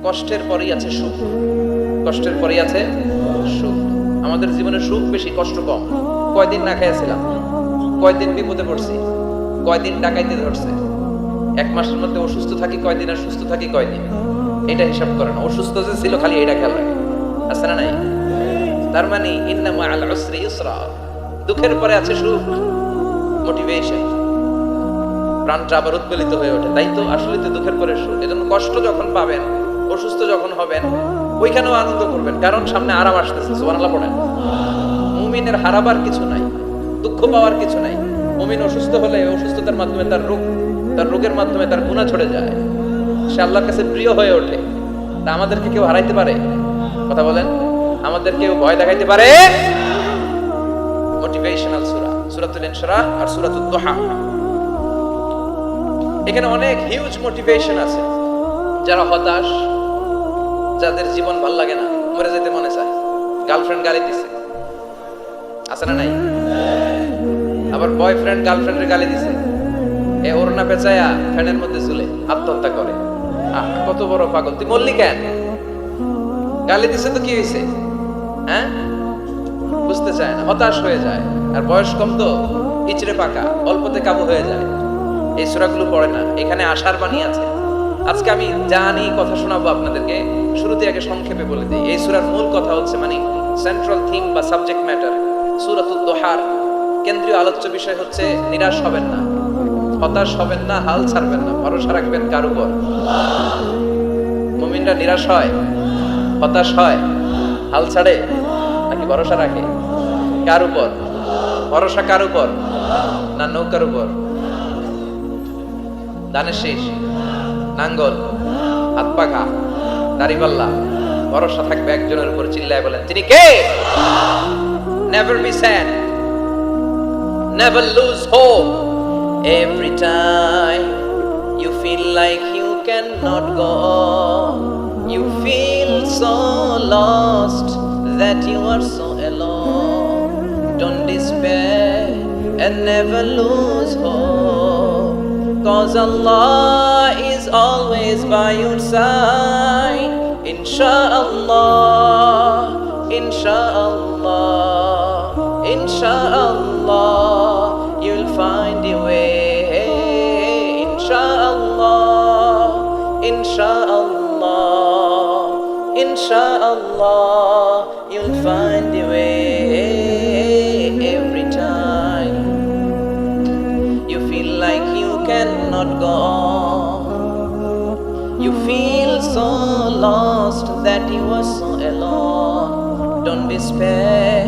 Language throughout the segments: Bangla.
কষ্টের পরেই আছে সুখ, কষ্টের পরেই আছে সুখ। আমাদের জীবনে সুখ বেশি, কষ্ট কম। কয়দিন না খাইছিলাম, কয়দিন বিপদে পড়ছি, কয়দিন ডাকাইতে ধরছে, এক মাসের মধ্যে অসুস্থ থাকি কয়দিন আর সুস্থ থাকি কয়দিন, এটা হিসাব করে না। অসুস্থ যে ছিল খালি এটা খেয়াল রাখে, আছে না নাই? তার মানে ইন্না মাআল উসরি ইউসরা, দুঃখের পরে আছে সুখ, মোটিভেশন, প্রাণটা আবার উদ্বেলিত হয়ে ওঠে। তাই তো আসলে তো দুঃখের পরে সুখ। এজন্য কষ্ট যখন পাবেন, অসুস্থ যখন হবেন, ওইখানেও আনন্দ করবেন, কারণ সামনে আরাম আসতেছে। সুবহানাল্লাহ পড়েন। মুমিনের হারাবার কিছু নাই, দুঃখ পাওয়ার কিছু নাই। মুমিন অসুস্থ হলে অসুস্থতার মাধ্যমে তার রোগের মাধ্যমে তার গুনাহ ছড়ে যায়, সে আল্লাহর কাছে প্রিয় হয়ে ওঠে। তা আমাদেরকে কেউ হারাইতে পারে? কথা বলেন, আমাদের কেউ ভয় দেখাইতে পারে? মোটিভেশনাল সূরা, সূরাতুল ইনশিরাহ আর সূরাতুদ দুহা, এখানে অনেক হিউজ মোটিভেশন আছে। যারা হতাশ, যাদের জীবন ভাল লাগে না, মরে যেতে মনে চায়, গার্লফ্রেন্ড গালি দিছে, আছে না নাই? আবার বয়ফ্রেন্ড গার্লফ্রেন্ডের গালি দিছে, এ ওড়না পেঁচায়া ফ্যানের মধ্যে ঝুলে আত্মহত্যা করে। কত বড় পাগল তুই, মরলি কেন? গালি দিছে তো কি হয়েছে? হ্যাঁ, বুঝতে চায় না, হতাশ হয়ে যায়। আর বয়স কম তো, ইচড়ে পাকা, অল্পতে কাবু হয়ে যায়। এই সূরাগুলো পড়ে না, এখানে আশার বাণী আছে। আজকে আমি জানি কথা শোনাবো আপনাদেরকে, শুরুতে আগে সংক্ষেপে বলে দিই। এই সূরার মূল কথা হচ্ছে, মানে সেন্ট্রাল থিম বা সাবজেক্ট ম্যাটার, সূরাতুদ দুহার কেন্দ্রীয় আলোচ্য বিষয় হচ্ছে নিরাশ হবেন না, হতাশ হবেন না, হাল ছাড়বেন না, ভরসা রাখবেন কার উপর? মুমিনরা নিরাশ হয়, হতাশ হয়, হাল ছাড়ে নাকি ভরসা রাখে? কার উপর ভরসা? কার উপর? না নৌকার উপর? ধানের শীষ, নাঙ্গল, হাত পাখা, দাড়িপাল্লা, ভরসা থাকবে একজনের উপর। চিল্লায় বলেন, তিনি কে? Never be sad, never lose hope. Every time you feel like you cannot go on, you feel so lost that you are so alone. Don't despair and never lose hope, 'cause Allah is always by your side. Inshallah, inshallah, inshallah, you'll find your way. Inshallah, inshallah, inshallah, you'll find your way. Every time you feel like you cannot go on, you feel so lost that you are so alone. Don't despair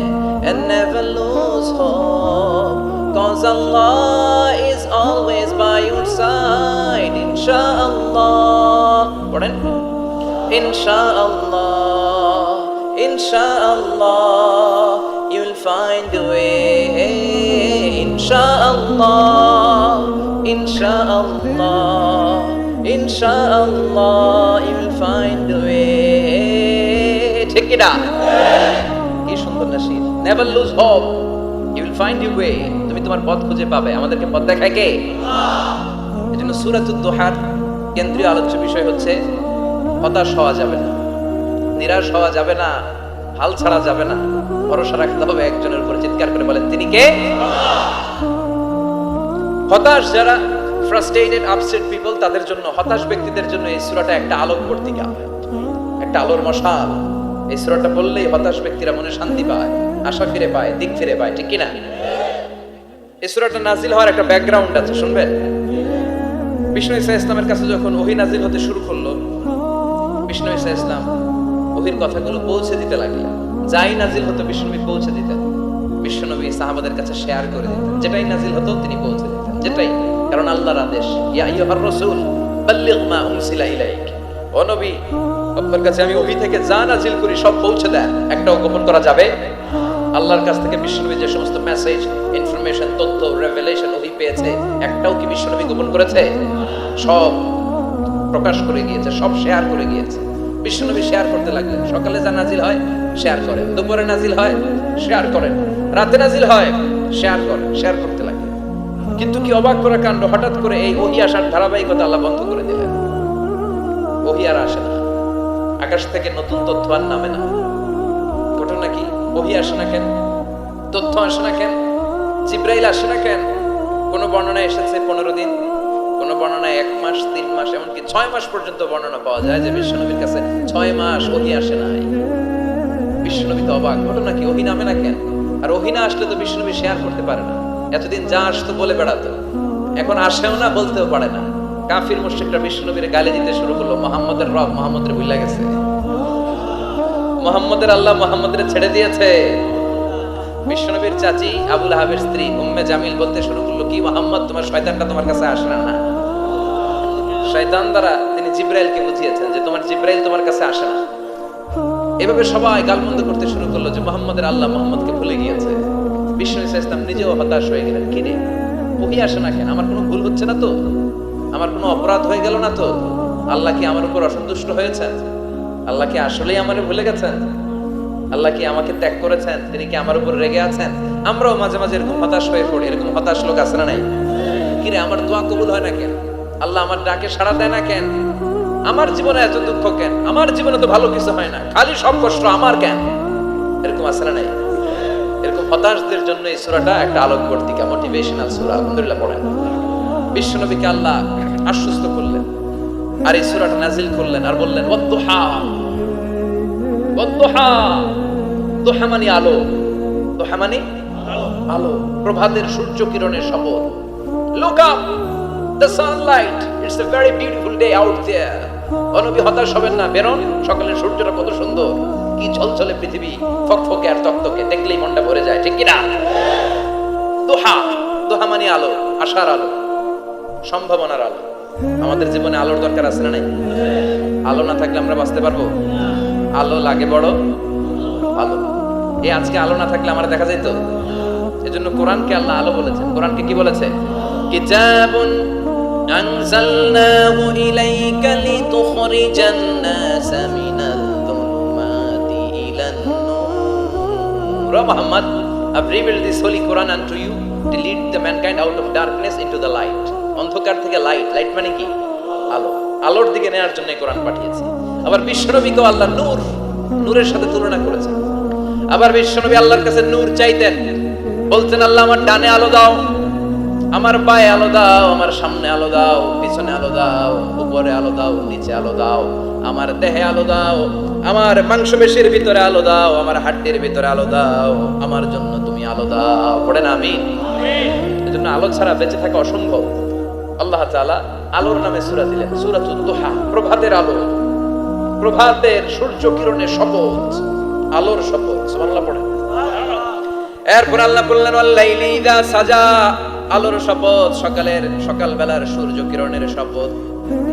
and never lose hope, 'cause Allah is always by your side. Inshallah, inshallah, inshallah, you'll find a way. Inshallah, inshallah, inshallah, you'll find a way. ঠিক কি না? কি সুন্দর nasheed. Never lose hope, you will find your way. তুমি তোমার পথ খুঁজে পাবে। আমাদেরকে পথ দেখায় কে? এজন্য সূরাতুদ দুহার কেন্দ্রীয় আলোচ্য বিষয় হচ্ছে হতাশ হওয়া যাবে না, নিরাশ হওয়া যাবে না, হাল ছাড়া যাবে না, ভরসা রাখতে হবে একজনের উপর। চিৎকার করে বলেন, তিনি কে? হতাশ যারা, ফ্রাস্ট্রেটেড, আপসেট পিপল, তাদের জন্য, হতাশ ব্যক্তিদের জন্য এই সূরাটা একটা আলোক পত্রিকা, একটা আলোর মশাল। এই সূরাটা পড়লেই হতাশ ব্যক্তিরা মনে শান্তি পায়, আশা ফিরে পায়, দিক ফিরে পায়। ঠিক কি না? এই সূরাটা নাজিল হওয়ার একটা ব্যাকগ্রাউন্ড আছে, শুনবেন। বিষ্ণু ঈসা ইসলামের কাছে যখন ওহী নাজিল হতে শুরু করলো, বিষ্ণু ঈসা ইসলাম ওহীর কথাগুলো পৌঁছে দিতে লাগলেন। যাই নাজিল হতো বিষ্ণুনবী পৌঁছে দিতেন, বিশ্বনবী সাহাবাদের কাছে শেয়ার করে দিতেন। যেটাই নাজিল হতো তিনি পৌঁছে দিতেন, যেটাই, কারণ আল্লাহর আদেশ, ইয়া আইয়ুহার রাসূল বাল্লিগ মা উনসিলা ইলাইক, ও নবী আপনার কাছে আমি ওহী থেকে যা নাজিল করি সব পৌঁছে দেন, একটাও গোপন করা যাবে? আল্লাহর কাছ থেকে বিশ্বনবী যে সমস্ত মেসেজ, ইনফরমেশন, তথ্য, রেভেলেশন ওহী পেয়েছে, একটাও কি বিশ্বনবী গোপন করেছে? সব প্রকাশ করে গিয়েছে, সব শেয়ার করে গিয়েছে। বিশ্বনবী শেয়ার করতে লাগলেন। সকালে যা নাজিল হয় শেয়ার করেন, দুপুরে নাজিল হয় শেয়ার করেন, রাতে নাজিল হয় শেয়ার করেন, শেয়ার করতে লাগলেন। কিন্তু কি অবাক করা কাণ্ড, হঠাৎ করে এই ওহী আসার ধারাবাহিকতা আল্লাহ বন্ধ করে দিলেন। ওহী আর আসে না। আকাশ থেকে নতুন তথ্য আর নামে না। ঘটনা কি? ওহী আসে না কেন? তথ্য আসে না কেন? জিব্রাইল আসে না কেন? কোন বর্ণনায় এসেছে 15 দিন, কোন বর্ণনায় 1 মাস, 3 মাস, এমনকি 6 মাস পর্যন্ত বর্ণনা পাওয়া যায় যে বিশ্বনবীর কাছে 6 মাস ওহী আসে নাই। বিশ্বনবী তো অবাক, ঘটনা কি? ওহী নামে না কেন? আর ওহী না আসলে তো বিশ্বনবী শেয়ার করতে পারে না। এতদিন যা আসতো বলে বেড়াতো, এখন আসেও না, বলতেও পারে না। কাফির মুশরিকরা বিশ্বনবীর গালি দিতে শুরু করলো, মুহাম্মদের রব মুহাম্মদের ভুলে গেছে, মুহাম্মদের আল্লাহ মুহাম্মদের ছেড়ে দিয়েছে। বিশ্বনবীর চাচি আবু লাহাবের স্ত্রী উম্মে জামিল বলতে শুরু করলো, কি মুহাম্মদ, তোমার শয়তানটা তোমার কাছে আসে না? শয়তান দ্বারা তিনি জিব্রাইলকে বুঝিয়েছেন যে তোমার জিব্রাইল তোমার কাছে আসে না। এভাবে সবাই গালমন্দ করতে শুরু করলো যে মুহাম্মদের আল্লাহ মুহাম্মদকে ভুলে গিয়েছে। বিষ্ণু ইসলাম নিজেও হতাশ হয়ে গেলেন, কি রে ওহী আসে না কেন? আমার কোনো ভুল হচ্ছে না তো? আমার কোনো অপরাধ হয়ে গেল না তো? আল্লাহ কি আমার উপর অসন্তুষ্ট হয়েছেন? আল্লাহ কি আসলেই আমারে ভুলে গেছেন? আল্লাহ কি আমাকে ত্যাগ করেছেন? তিনি কি আমার উপর রেগে আছেন? আমরাও মাঝে মাঝে এরকম হতাশ হয়ে পড়ি। এরকম হতাশ লোক আছে না নাই? কিরে আমার দোয়া কবুল হয় না কেন? আল্লাহ আমার ডাকে সাড়া দেয় না কেন? আমার জীবনে এত দুঃখ কেন? আমার জীবনে তো ভালো কিছু হয় না, খালি সব কষ্ট আমার কেন? এরকম আছে না নাই? এরকম হতাশদের জন্য এই সূরাটা একটা আলোকবর্তিকা, মোটিভেশনাল সূরা। আলহামদুলিল্লাহ পড়েন। বিশ্বনবীকে আল্লাহ আশ্বস্ত করলেন আর এই সূরাটা নাজিল করলেন আর বললেন ওয়াদ-দুহা। ওয়াদ-দুহা, দুহা মানে আলো, দুহা মানে আলো, প্রভাতের সূর্য কিরণের শপথ। Look up, the sunlight, it's a very beautiful day out there. ও নবী হতাশ হবেন না, বেরোন, সকালের সূর্যটা কত সুন্দর, কি ঝলঝলে পৃথিবী, ফকফকে আর তকতকে, দেখলেই মনটা ভরে যায়, ঠিক কি না? দুহা, দুহা মানে আলো, আশার আলো, সম্ভাবনার আলো। আমাদের জীবনে আলোর দরকার আছে না নাই? আলো না থাকলে আমরা বাঁচতে পারবো? আলো লাগে বড় আলো। এই আজকে আলো না থাকলে আমরা দেখা যাইতো? এজন্য কোরআনকে আল্লাহ আলো বলেছেন। কোরআনকে কি বলেছে? কিতাবুন আনজালনাহু ইলাইকা লিতুখরিজান নাসা মিনাল যুলুমাতি ইলান নূর। Muhammad, I've revealed this holy Quran unto you to lead the mankind out of darkness into the light. অন্ধকার থেকে লাইট, লাইট মানে কি? আলো, আলোর দিকে নেয়ার জন্য কোরআন পাঠিয়েছি। আবার বিশ্বনবীকেও আল্লাহ নূর, নূরের সাথে তুলনা করেছেন। আবার বিশ্বনবী আল্লাহর কাছে নূর চাইতেন, বলতেন আল্লাহ আমার ডানে আলো দাও, আমার বায়ে আলো দাও, আমার সামনে আলো দাও, পিছনে আলো দাও, উপরে আলো দাও, নিচে আলো দাও, আমার দেহে আলো দাও, আমার মাংসপেশির ভিতরে আলো দাও, আমার হাড্ডির ভিতরে আলো দাও, আমার জন্য তুমি আলো দাও। পড়েন আমিন। এজন্য আলো ছাড়া বেঁচে থাকা অসম্ভব। আল্লাহ তাআলা আলোর নামে সূরা দিলেন, সূরাতুদ দুহা, প্রভাতের আলো, প্রভাতের সূর্য কিরণের শপথ, আলোর শপথ। সুবহানাল্লাহ পড়েন। এরপর আল্লাহ বললেন ওয়াল লাইলি ইযা সাজা, আলোর শপথ, সকাল বেলার সূর্য কিরণের শপথ।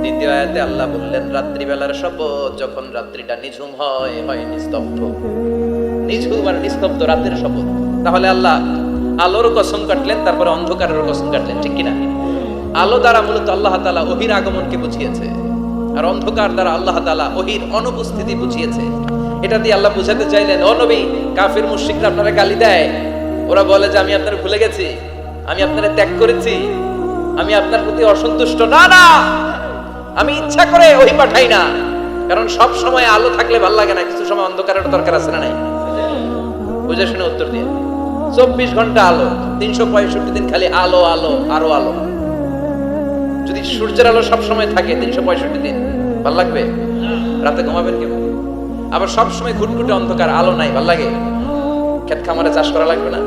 দ্বিতীয় আয়াতে আল্লাহ বললেন রাত্রি বেলার শপথ, যখন রাত্রিটা নিঝুম হয়, নিস্তব্ধ, নিঝুম আর নিস্তব্ধ রাতের শপথ। তাহলে আল্লাহ আলোর কসম কাটলেন, তারপরে অন্ধকারের কসম কাটলেন, ঠিক কিনা? আলো দ্বারা মূলত আল্লাহ তাআলা ওহীর আগমনকে বুঝিয়েছে, আর অন্ধকার দ্বারা আল্লাহ তাআলা ওহীর অনুপস্থিতি বুঝিয়েছে। এটা দিয়ে আল্লাহ বুঝাতে চাইলেন, ও নবী, কাফির মুশরিকরা আপনারা গালি দেয়, ওরা বলে যে আমি আপনারে ভুলে গেছি, আমি আপনারে ত্যাগ করেছি, আমি আপনার প্রতি অসন্তুষ্ট। না না, আমি ইচ্ছা করে ওহী পাঠাই না, কারণ সব সময় আলো থাকলে ভালো লাগে না, কিছু সময় অন্ধকারের দরকার আছে না নাই? বুঝে শুনে উত্তর দিয়ে। 24 ঘন্টা আলো, 365 দিন খালি আলো আলো আরো আলো। যদি সূর্যের আলো সব সময় থাকে 365 দিন, ভালো লাগবে? রাতে ঘুমাবেন কেমন? আবার সব সময় ঘুটঘুটে অন্ধকার, আলো নাই, ভালো লাগে? ক্ষেত খামারে চাষ করা লাগবে না,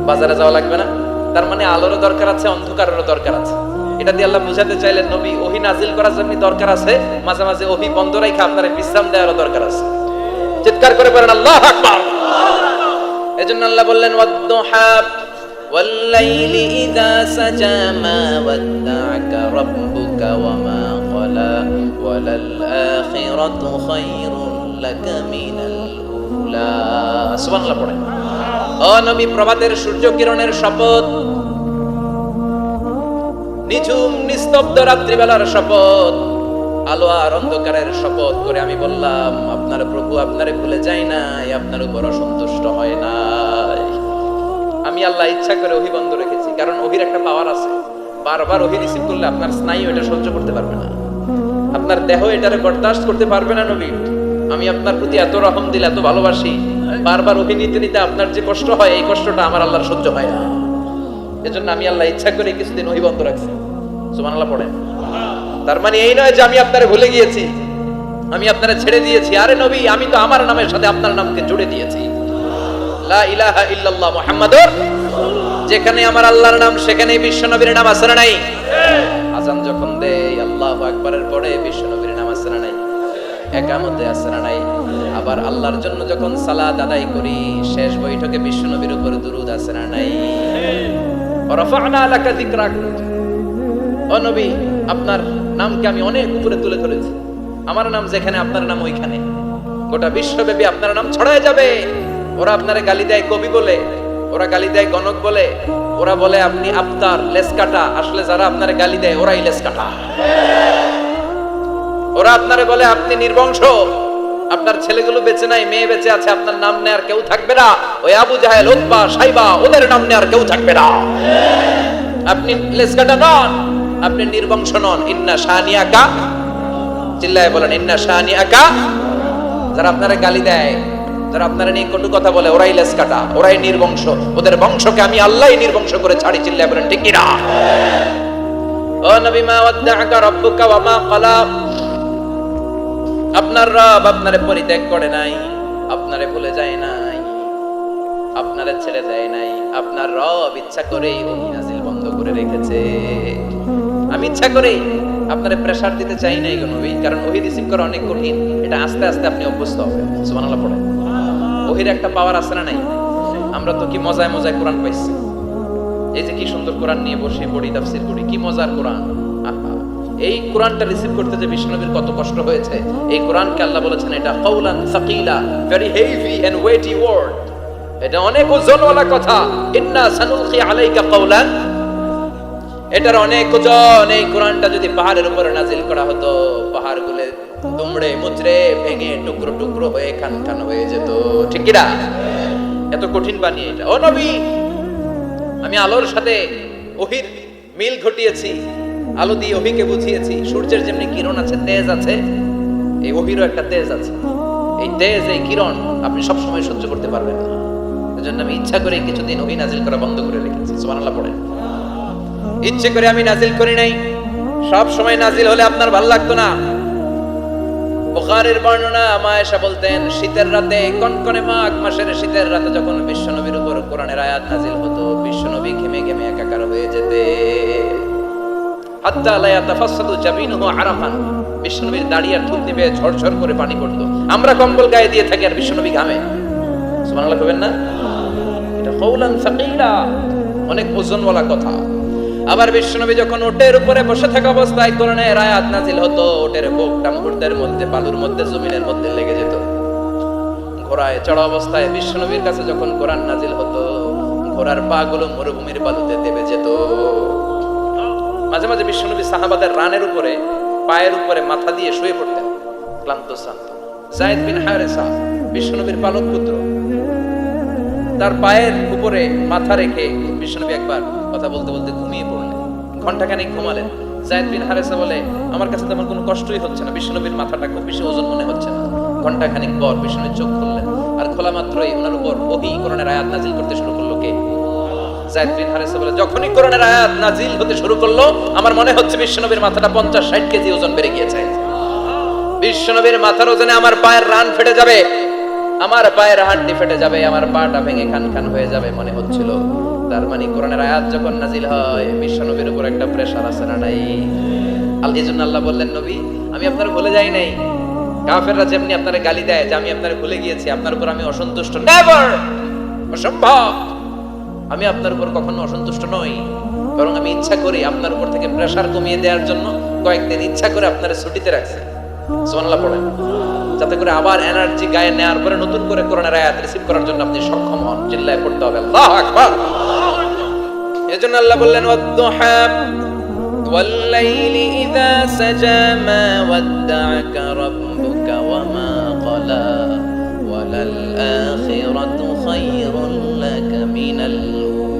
বাজারে যাওয়া লাগবে না। তার মানে আলোরও দরকার আছে, অন্ধকারেরও দরকার আছে। এটা দিয়ে আল্লাহ বুঝাতে চাইলেন নবী ওহী নাজিল করার জন্য দরকার আছে, মাঝে মাঝে ওহী বন্ধ রাখা আপনার বিশ্রাম দেওয়ারও দরকার আছে। চিৎকার করে বলেন আল্লাহু আকবার। এজন্য আল্লাহ বললেন ওয়াদ-দুহা ওয়াল লাইলি ইযা সাজা মা ওয়াদ্দা'আকা রাব্বুকা ওয়া মা ক্বালা ওয়ালাল আখিরাতু খায়রুন লাকা মিনাল উলা। সুবহানাল্লাহ পড়েন। ও নবী, প্রভাতের সূর্য কিরণের শপথ, নিঝুম নিস্তব্ধ রাত্রিবেলার শপথ, আলো আর অন্ধকারের শপথ করে আমি বললাম আপনার প্রভু আপনারে ভুলে যায় নাই, আপনার উপর অসন্তুষ্ট হয় নাই। আমি আল্লাহ ইচ্ছা করে ওহী বন্ধ রেখেছি, কারণ ওহীর একটা পাওয়ার আছে। বারবার ওহী রিসিভ করলে আপনার স্নায়ু এটা সহ্য করতে পারবে না, আপনার দেহ এটারে বরদাস্ত করতে পারবে না। নবী, আমি আপনার প্রতি এত রহম দিল, এত ভালোবাসি, বারবার ওহী নিতে নিতে আপনার যে কষ্ট হয়, এই কষ্টটা আমার আল্লাহর সহ্য হয় না। এজন্য আমি আল্লাহ ইচ্ছা করে কিছুদিন ওহী বন্ধ রাখছি। সুবহানাল্লাহ পড়েন। তার মানে এই নয় যে আমি আপনারে ভুলে গিয়েছি, আমি আপনারে ছেড়ে দিয়েছি। আরে নবী, আমি তো আমার নামের সাথে আপনার নামকে জুড়ে দিয়েছি। লা ইলাহা ইল্লাল্লাহ মুহাম্মাদুর, যেখানে আমার আল্লাহর নাম সেখানেই বিশ্ব নবীর নাম আছে না নাই? আযান যখন দেই আল্লাহু আকবারের পরে বিশ্ব নবীর নাম আছে না নাই? একামতে আছে না নাই? আবার আল্লাহর জন্য যখন সালাত আদায় করি শেষ বৈঠকে বিশ্ব নবীর উপর দুরূদ আছে না নাই? রাফা'না লাকা যিকরাক, ও নবী আপনার নামকে আমি অনেক উপরে তুলে ধরেছি। আমার নাম যেখানে আপনার নাম ওইখানে, গোটা বিশ্বব্যাপী আপনার নাম ছড়ায় যাবে। ওরা আপনারে গালি দেয় কবি বলে, ওরা গালি দেয় গণক বলে, ওরা বলে আপনি আফতার, লেস কাটা। আসলে যারা আপনারে গালি দেয় ওরাই লেস কাটা। ওরা আপনারে বলে আপনি নির্বংশ, আপনার ছেলেগুলো বেঁচে নাই, মেয়ে বেঁচে আছে, আপনার নাম নেয়ার কেউ থাকবে না। ওই আবু জাহেল, উতবা, সাইবা, ওদের নাম নেয়ার কেউ থাকবে না। আপনি লেস কাটা নন, আপনি নির্বংশ নন। ইন্না শানিয়াকা, চিল্লায় বলেন ইন্না শানিয়াকা। যারা আপনারে গালি দেয়, যারা আপনারা নিয়ে কটু কথা বলে, ওরাই লেস কাটা, ওরাই নির্বংশ। ওদের বংশকে আমি আল্লাহই নির্বংশ করে ছাড়ি। চিল্লায় বলেন ঠিক কি না? ও নবী, মা ওয়াদ্দাআকা রাব্বুকা ওয়া মা ক্বালা, আপনার রব আপনারে পরিত্যাগ করে নাই, আপনারে ভুলে যায় নাই, আপনারে ছেড়ে দেয় নাই। আপনার রব ইচ্ছা করেই ওহী নাজিল বন্ধ করে রেখেছে। আমি ইচ্ছা করেই আপনারে প্রেসার দিতে চাই নাই গো নবী, কারণ ওহী রিসিভ করা অনেক কঠিন। এটা আস্তে আস্তে আপনি অভ্যস্ত হবেন। সুবহানাল্লাহ পড়েন। ওহীর একটা পাওয়ার আছে না নাই? আমরা তো কি মজায় মজায় কোরআন পাইছি। এই যে কি সুন্দর কোরআন নিয়ে বসে পড়ি, তাফসীর করি, কি মজার কোরআন। এই কোরআনটা রিসিভ করতে যে বিষ্ণুনবীর কত কষ্ট হয়েছে। এই কোরআনকে আল্লাহ বলেছেন এটা কাওলান সাকিলা, very heavy and weighty word. এটা অনেক ওজনওয়ালা কথা। ইন্না সানুলকি আলাইকা কাওলান, এটার অনেক ওজন। এই কোরআনটা যদি পাহাড়ের উপরে নাজিল করা হতো, পাহাড়গুলো দুমড়ে মুচড়ে ভেঙে টুকরো টুকরো হয়ে খান খান হয়ে যেত। ঠিক কি না? এত কঠিন বানিয়ে এটা। ও নবী, আমি আলোর সাথে ওহীর মিল ঘটিয়েছি, আলো দিয়ে ওহীকে বুঝিয়েছি। সূর্যের যেমনি কিরণ আছে, তেজ আছে, এই ওহীরও একটা তেজ আছে। এই তেজ, এই কিরণ আপনি সব সময় সহ্য করতে পারবেন না। এজন্য আমি ইচ্ছা করে কিছুদিন ওহী নাজিল করা বন্ধ করে রেখেছি। সুবহানাল্লাহ পড়েন। ইচ্ছে করে আমি নাজিল করি নাই। সব সময় নাজিল হলে আপনার ভালো লাগতো না। বুখারীর বর্ণনা, মা আয়েশা বলতেন শীতের রাতে, কনকনে মাঘ মাসের শীতের রাতে যখন বিশ্বনবীর উপর কোরআনের আয়াত নাজিল হতো, বিশ্বনবী ঘেমে ঘেমে একাকার হয়ে যেতে। হাত্তা লা ইয়াতাফাসসাদু জাবিনুহু আরাফান, বিশ্বনবীর দাড়ি আর থুতনি বেয়ে ঝরঝর করে পানি পড়তো। আমরা কম্বল গায়ে দিয়ে থাকি আর বিশ্বনবী ঘামে। সুবহানাল্লাহ কইবেন না? এটা কওলান সাকিলা, অনেক ওজনওয়ালা কথা। আবার বিশ্বনবী যখন ওটের উপরে বসে থাকা অবস্থায় কোরআনের আয়াত নাজিল হতো, ওটের বুকটা মুহূর্তের মধ্যে বালুর মধ্যে, জমিনের মধ্যে লেগে যেত। ঘোড়ায় চড়া অবস্থায় বিশ্বনবীর কাছে যখন কোরআন নাজিল হতো, ঘোড়ার পা গুলো মরুভূমির বালুতে দেবে যেত। মাঝে মাঝে বিশ্বনবী সাহাবাদের রানের উপরে, পায়ের উপরে মাথা দিয়ে শুয়ে পড়তেন, ক্লান্ত শ্রান্ত। যায়েদ বিন হারেসা, বিশ্বনবীর পালক পুত্র, তার পায়ের উপরে মাথা রেখে বিশ্বনবী একবার কথা বলতে বলতে ঘুমিয়ে পড়লেন। ঘন্টাখানেক ঘুমালেন। যায়েদ বিন হারেসা বলে, আমার কাছে তেমন কোনো কষ্টই হচ্ছে না, বিশ্বনবীর মাথাটা খুব বেশি ওজন মনে হচ্ছে না। ঘন্টাখানেক পর বিশ্বনবীর চোখ খুললেন, আর খোলা মাত্রই ওনার উপর ওহী কোরআনের আয়াত নাজিল করতে শুরু করলো। কে? যায়েদ বিন হারেসা বলে, যখনই কোরআনের আয়াত নাজিল হতে শুরু করলো, আমার মনে হচ্ছে বিশ্বনবীর মাথাটা 50-60 কেজি ওজন বেড়ে গিয়েছে। বিশ্বনবীর মাথার ওজনে আমার পায়ের রান ফেটে যাবে, আমার পায়ের হাড্ডি ফেটে যাবে, আমার পাটা ভেঙে খান খান হয়ে যাবে মনে হচ্ছিল। তার মানে কোরআনের আয়াত যখন নাজিল হয়, বিশ্বনবীর উপর একটা প্রেসার আছে না নাই? এজন্য আল্লাহ বললেন, নবী আমি আপনার ভুলে যাই নাই। কাফেররা যেমনি আপনারে গালি দেয় যে আমি আপনারে ভুলে গিয়েছি, আপনার উপর আমি অসন্তুষ্ট, নেভার, অসম্ভব। আমি আপনার উপর কখনো অসন্তুষ্ট নই, বরং আমি ইচ্ছা করি আপনার উপর থেকে প্রেসার কমিয়ে দেওয়ার জন্য কয়েকদিন ইচ্ছা করে আপনারে ছুটিতে রাখছি। সুবহানাল্লাহ পড়েন, যাতে করে আবার এনার্জি গায়ে নেওয়ার পরে নতুন করে কোরআনের আয়াত রিসিভ করার জন্য আপনি সক্ষম হন। চিল্লায় পড়তে হবে আল্লাহু আকবার। এজন্য আল্লাহ বললেন, ওয়াদ-দুহা ওয়াল-লাইলি ইযা সাজা মা ওয়াদ্দা'আকা রাব্বুকা ওয়া মা ক্বালা ওয়ালাল আখিরাতু খায়রুল লাকা মিনাল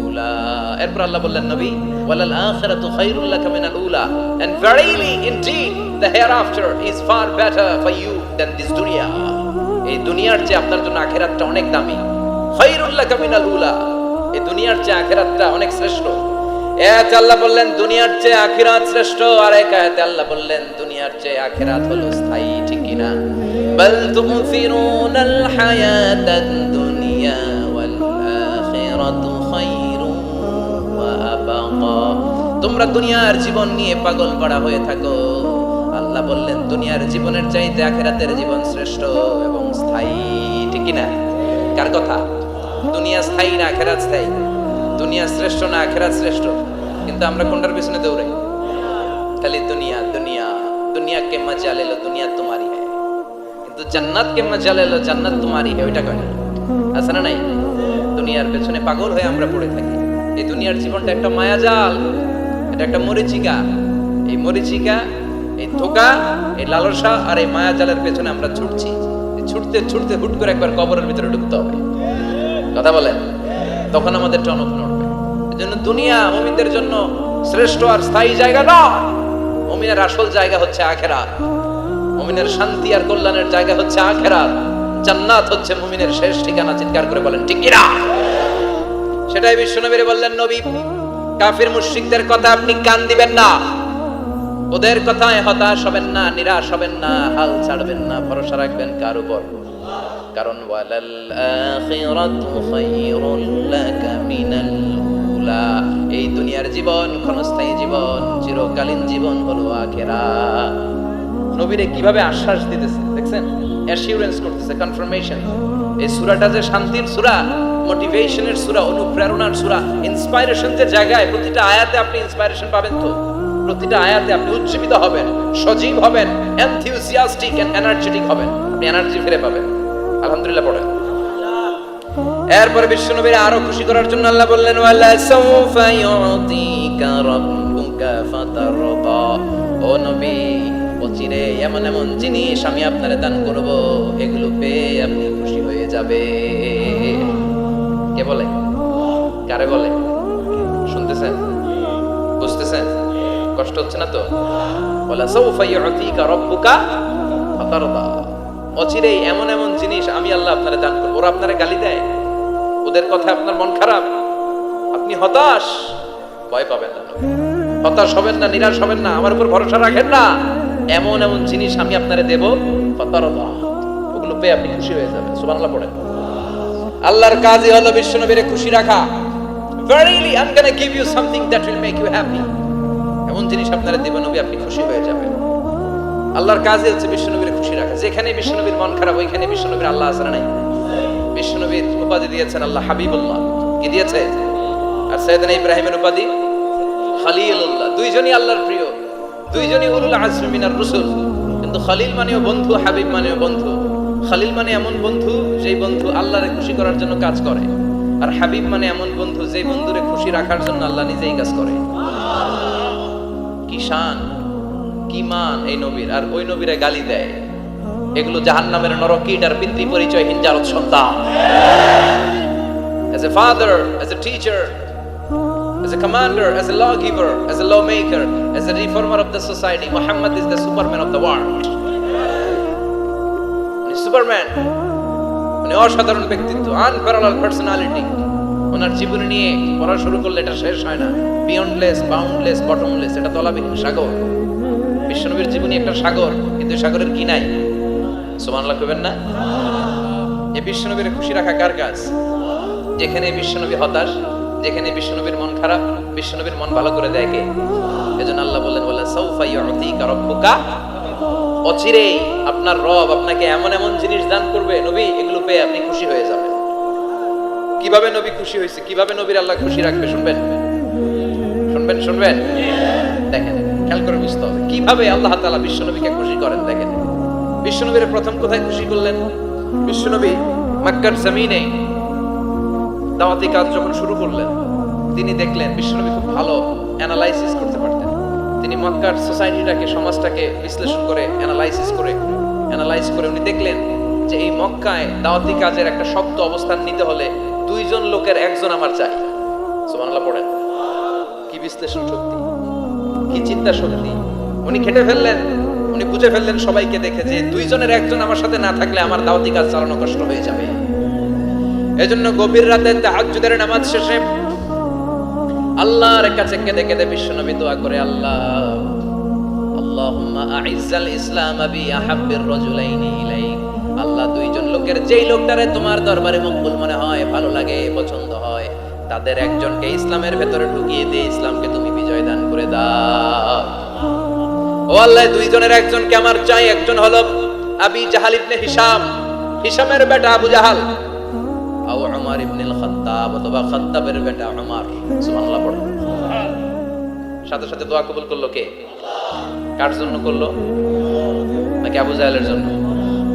উলা। এরপর আল্লাহ বললেন নবী ওয়ালাল আখিরাতু খায়রুল লাকা মিনাল উলা and verily indeed the hereafter is far better for you than this dunya এই দুনিয়ার চেয়ে আপনার জন্য আখিরাতটা অনেক দামি খায়রুল লাকা মিনাল উলা এই দুনিয়ার চেয়ে আখিরাতটা অনেক শ্রেষ্ঠ এক আল্লাহ বললেন দুনিয়ার চেয়ে আখিরাত শ্রেষ্ঠ আর এক আয়াতে আল্লাহ বললেন দুনিয়ার চেয়ে আখিরাত হলো স্থায়ী ঠিক কি না বাল তুমফিরুনাল হায়াতাদ দুনিয়া ওয়াল আখিরাতু খায়রুন ওয়া আবাকা তোমরা দুনিয়ার জীবন নিয়ে পাগল করা হয়ে থাকো আল্লাহ বললেন দুনিয়ার জীবনের চাইতে আখিরাতের জীবন শ্রেষ্ঠ এবং স্থায়ী ঠিক কি না কার কথা দুনিয়া স্থায়ী না আখিরাত স্থায়ী দুনিয়া শ্রেষ্ঠ না আখিরাত শ্রেষ্ঠ কিন্তু আমরা কোনটার পিছনে দৌড়াই খালি দুনিয়া দুনিয়া দুনিয়া কে মজা ले लो दुनिया तुम्हारी है কিন্তু জান্নাত কে মজা ले लो জান্নাত तुम्हारी है ওইটা কয় না আছে না নাই দুনিয়ার পেছনে পাগল হয়ে আমরা পড়ে থাকি এই দুনিয়ার জীবনটা একটা মায়াজাল এটা একটা মরিচিকা এই মরিচিকা এই ধোঁকা এই লালসা আর এই মায়াজালের পেছনে আমরা ছুটছি ছুটতে ছুটতে হুট করে একবার কবরের ভিতরে ঢুকতে হবে কথা বলেন তখন আমাদের টনক নড়বে এজন্য দুনিয়া মুমিনদের জন্য শ্রেষ্ঠ আর স্থায়ী জায়গা নয় মুমিনের আসল জায়গা হচ্ছে আখিরাত মুমিনের শান্তি আর কল্যাণের জায়গা হচ্ছে আখিরাত জান্নাত হচ্ছে মুমিনের শেষ ঠিকানা চিৎকার করে বলেন ঠিক কি না সেটাই বিশ্বনবী বললেন নবী কাফির মুশরিকদের কথা আপনি কান দিবেন না ওদের কথায় হতাশ হবেন না নিরাশ হবেন না হাল ছাড়বেন না ভরসা রাখবেন কার উপর কারণ ওয়ালাল আখিরাতু খায়রুল লাকা মিনাল উলা এই দুনিয়ার জীবন ক্ষণস্থায়ী জীবন চিরকালীন জীবন হলো আখিরাত নবীরে কিভাবে আশ্বাস দিতেছে দেখছেন অ্যাসিউরেন্স করতেছে কনফার্মেশন এই সূরাটা যে শান্তির সূরা মোটিভেশনের সূরা অনুপ্রেরণার সূরা ইন্সপাইরেশন যে জায়গায় প্রতিটা আয়াতে আপনি ইন্সপাইরেশন পাবেন তো প্রতিটা আয়াতে আপনি উজ্জীবিত হবেন সজীব হবেন এনথিউসিয়াস্টিক এন্ড এনার্জেটিক হবেন আপনি এনার্জি ফিরে পাবেন আলহামদুলিল্লাহ পড়েন এরপরে বিশ্বনবীর আরো খুশি করার জন্য আল্লাহ বললেন ওয়ালা সাউফা ইউতিকা রাব্বুকা ফাতারদা ও নবী অচিরে এমন এমন জিনিস আমি আপনারে দান করব এগুলো পেয়ে আপনি খুশি হয়ে যাবে কে বলে কারে বলে শুনতেছেন বুঝতেছেন কষ্ট হচ্ছে না তো ওয়ালা সাউফা ইউতিকা রাব্বুকা ফাতারদা অচিরেই এমন এমন জিনিস আমি আল্লাহ আপনারে দান করব ওরা আপনারে গালি দেয় ওদের কথা আপনার মন খারাপ আপনি হতাশ ভয় পাবেন না হতাশ হবেন না নিরাশ হবেন না আমার উপর ভরসা রাখেন না এমন এমন জিনিস আমি আপনারে দেব ফাতারদা ওগুলো পেয়ে আপনি খুশি হয়ে যাবেন সুবহানাল্লাহ পড়েন আল্লাহর কাজই হলো বিশ্বনবীরে খুশি রাখা verily I'm going to give you something that will make you happy এমন জিনিস আপনারে দেব নবী আপনি খুশি হয়ে যাবেন আল্লাহর কাজই হচ্ছে বিশ্বনবীরে খুশি রাখা যেখানে বিশ্বনবীর মন খারাপ ওইখানে বিশ্বনবীর আল্লাহ আছে না নাই বিশ্বনবীর উপাধি দিয়েছেন আল্লাহ হাবিবুল্লাহ কি দিয়েছে আর সাইয়েদনা ইব্রাহিমের উপাধি খলিলুল্লাহ দুইজনই আল্লাহর প্রিয় দুইজনই উলুল আজমি মিনার রাসূল কিন্তু খলিল মানেও বন্ধু হাবিব মানেও বন্ধু খলিল মানে এমন বন্ধু যেই বন্ধু আল্লাহরে খুশি করার জন্য কাজ করে আর হাবিব মানে এমন বন্ধু যেই বন্ধুরে খুশি রাখার জন্য আল্লাহ নিজেই কাজ করে কি শান কি মান এই নবীর আর ওই নবীরে গালি দেয় এগুলো জাহান্নামের নরকীট আর পিতৃ পরিচয়হীন জারদ সন্তান as a father as a teacher as a commander as a lawgiver as a lawmaker as a reformer of the society Muhammad is the superman of the world superman মানে অসাধারণ ব্যক্তিত্ব unparalleled personality ওনার জীবন নিয়ে পড়া শুরু করলে এটা শেষ হয় না বিয়ন্ডলেস বাউন্ডলেস বটমলেস এটা তলাবিহীন সাগর বিশ্বনবীর জীবনী একটা সাগর কিন্তু সাগরের কি নাই সুবহানাল্লাহ কইবেন না এই বিশ্বনবীর খুশি রাখা কার কাজ যেখানে বিশ্বনবী হতাশ যেখানে বিশ্বনবীর মন খারাপ বিশ্বনবীর মন ভালো করে দেয় কে এজন্য আল্লাহ বললেন ওয়ালা সাউফা ইউতিকা রাব্বুকা অচিরেই আপনার রব আপনাকে এমন এমন জিনিস দান করবে নবী এগুলো পেয়ে আপনি খুশি হয়ে যাবেন কিভাবে নবী খুশি হয়েছে কিভাবে নবীর আল্লাহ খুশি রাখবে শুনবেন শুনবেন শুনবেন দেখেন খেয়াল করে বুঝতে হবে কিভাবে আল্লাহ তাআলা বিশ্বনবীকে খুশি করেন দেখেন বিশ্বনবীর প্রথম কোথায় খুশি করলেন বিশ্বনবী মক্কার জমিনে দাওয়াতি কাজ যখন শুরু করলেন তিনি দেখলেন বিশ্বনবী খুব ভালো অ্যানালাইসিস করতে পারতেন তিনি মক্কার সোসাইটিটাকে সমাজটাকে বিশ্লেষণ করে অ্যানালাইজ করে উনি দেখলেন যে এই মক্কায় দাওয়াতি কাজের একটা শক্ত অবস্থান নিতে হলে দুইজন লোকের একজন আমার চাই সুবহানাল্লাহ পড়েন বিশ্লেষণ শক্তি, কি চিন্তা শক্তি! উনি খেটে ফেললেন, উনি বুঝে ফেললেন সবাইকে দেখে যে দুইজনের একজন আমার সাথে না থাকলে আমার দাওয়াতি কাজ চালানো কষ্ট হয়ে যাবে। এজন্য গভীর রাতে তাহাজ্জুদের নামাজ শেষে আল্লাহর কাছে কেঁদে কেঁদে বিশ্বনবী দোয়া করে, আল্লাহ আল্লাহুম্মা আইজ্জাল ইসলাম বি আহাব্বির রাজুলাইনি ইলাইক। আল্লাহ, দুইজন লোকের যেই লোকটারে তোমার দরবারে মকবুল মনে হয়, ভালো লাগে, পছন্দ হয়, তাদের একজনকে ইসলামের ভেতরে ঢুকিয়ে দিয়ে ইসলামকে তুমি বিজয় দান করে দাও। ও আল্লাহ, দুইজনের একজনকে আমার চাই। একজন হলো আবি জাহাল ইবনে হিশাম, হিশামের বেটা আবু জাহাল, আও উমর ইবনুল খাত্তাব, অথবা খাত্তাবের বেটা উমর। সুবহানাল্লাহ পড়ো। সাথে সাথে দোয়া কবুল করলো কে? কার জন্য করলো? নাকি আবু জাহেলের জন্য?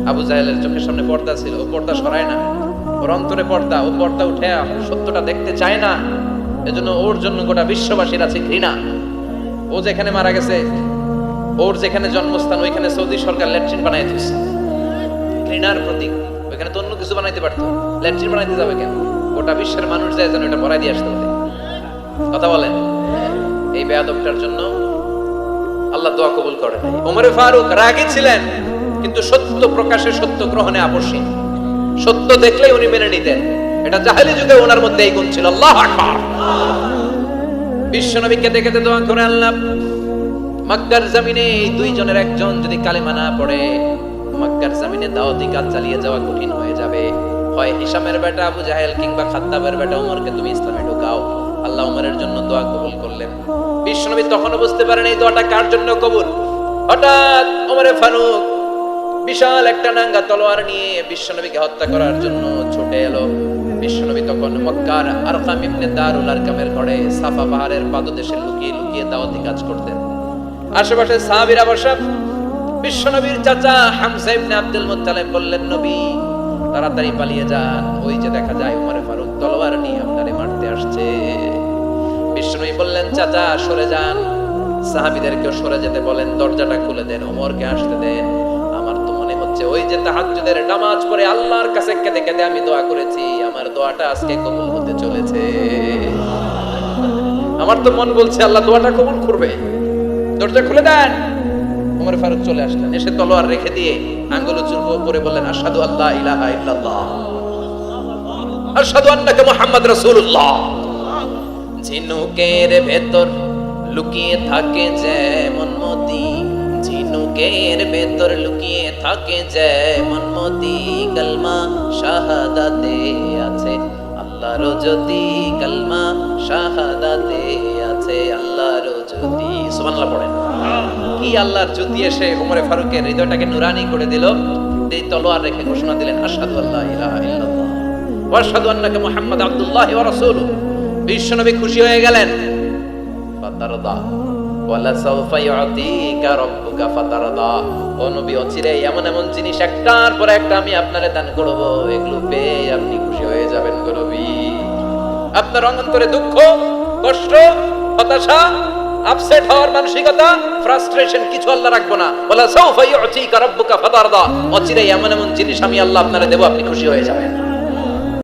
আবু জাহেলের চোখের সামনে পর্দা ছিল, ও পর্দা সরায় না। ওর অন্তরে পর্দা, ও পর্দা উঠে সত্যটা দেখতে চায় না। এজন্য ওর জন্য গোটা বিশ্ববাসীর আছে ঘৃণা। ও যেখানে মারা গেছে, ওর যেখানে জন্মস্থান, ওইখানে সৌদি সরকার ল্যাট্রিন বানাই দিয়েছে। ঘৃণার প্রতীক। ওইখানে তো অন্য কিছু বানাইতে পারতো, ল্যাট্রিন বানাইতে যাবে কেন? গোটা বিশ্বের মানুষ যায় যেন এটা ভরাই দিয়ে আসতে পারে। কথা বলেন। এই বেয়াদবটার জন্য আল্লাহ দোয়া কবুল করে নাই। ওমরে ফারুক রাগী ছিলেন, কিন্তু সত্য প্রকাশে, সত্য গ্রহণে আপোষহীন। সত্য দেখলেই উনি মেনে নিতেন। এটা জাহেলি যুগে ওনার মধ্যে এই গুণ ছিল। আল্লাহু আকবার। বিশ্বনবী কেঁদে কেঁদে দোয়া করে, আল্লাহ, মক্কার জমিনে এই দুইজনের একজন যদি কালেমা না পড়ে, মক্কার জমিনে দাওয়াতি কাজ চালিয়ে যাওয়া কঠিন হয়ে যাবে। হয় হিশামের বেটা আবু জাহেল কিংবা খাত্তাবের বেটা ওমরকে তুমি ইসলামে ঢুকাও। আল্লাহ ওমরের জন্য দোয়া কবুল করলেন। বিশ্বনবী তখনও বুঝতে পারেন এই দোয়াটা কার জন্য কবুল। হঠাৎ ওমরে ফারুক বিশাল একটা নাঙ্গা তলোয়ার নিয়ে বিশ্বনবীকে হত্যা করার জন্য ছুটে এলো। বিশ্বনবী তখন মক্কার আরকাম ইবনে দারুল আরকামের ঘরে সাফা পাহাড়ের পাদদেশে লুকিয়ে লুকিয়ে দাওয়াতি কাজ করতেন। আশেপাশে সাহাবীরা বসা। বিশ্বনবীর চাচা হামজা ইবনে আব্দুল মুত্তালিব বললেন, নবী তাড়াতাড়ি পালিয়ে যান, ওই যে দেখা যায় ওমরে ফারুক তলোয়ার নিয়ে আপনারে মারতে আসছে। বিশ্বনবী বললেন, চাচা সরে যান, সাহাবীদেরকেও সরে যেতে বলেন, দরজাটা খুলে দেন, ওমরকে আসতে দেন। আমার তো মনে হচ্ছে ওই যে তাহাজ্জুদের নামাজ পড়ে আল্লাহর কাছে কেঁদে কেঁদে আমি দোয়া করেছি, আমার দোয়াটা আজকে কবুল হতে চলেছে। আমার তো মন বলছে আল্লাহ দোয়াটা কবুল করবে। দরজা খুলে দেন। ওমর ফারুক চলে আসলেন, এসে তলোয়ার রেখে দিয়ে আঙ্গুল উঁচু করে বললেন, আশহাদু আল্লা ইলাহা ইল্লাল্লাহ, আশহাদু আন্নাকা মুহাম্মাদ রাসূলুল্লাহ। ঝিনুকের ভেতর লুকিয়ে থাকে যেমন মতি, ঝিনুকের ভেতর লুকিয়ে থাকে যেমন মতি, কালমা শাহাদাতে আছে আল্লাহর জ্যোতি, কালমা শাহাদাতে আছে আল্লাহর জ্যোতি। সুবহানাল্লাহ পড়েন। কি আল্লাহর জ্যোতি এসে ওমরে ফারুকের হৃদয়টাকে নুরানি করে দিল। এই তলোয়ার রেখে ঘোষণা দিলেন, আশহাদু আল্লা ইলাহা ইল্লাল্লাহ ওয়া আশহাদু আন্নাকা মুহাম্মাদ আবদুল্লাহি ওয়া রাসূলুহু। বিশ্বনবী খুশি হয়ে গেলেন। ফাতারদা ওয়ালা সাওফা ইউতিকা রাব্বুকা ফাতারদা। ও নবী, অচিরে এমন এমন জিনিস একটার পর একটা আমি আপনারে দান করব, এগুলো পেয়ে আপনি খুশি হয়ে যাবেন গো নবী। আপনার অন্তরে দুঃখ, কষ্ট, হতাশা, আপসেট হওয়ার মানসিকতা, ফ্রাস্ট্রেশন কিছু আল্লাহ রাখবো না। ওয়ালা সাওফা ইউতিকা রাব্বুকা ফাতারদা। অচিরে এমন এমন জিনিস আমি আল্লাহ আপনারে দেব, আপনি খুশি হয়ে যাবেন।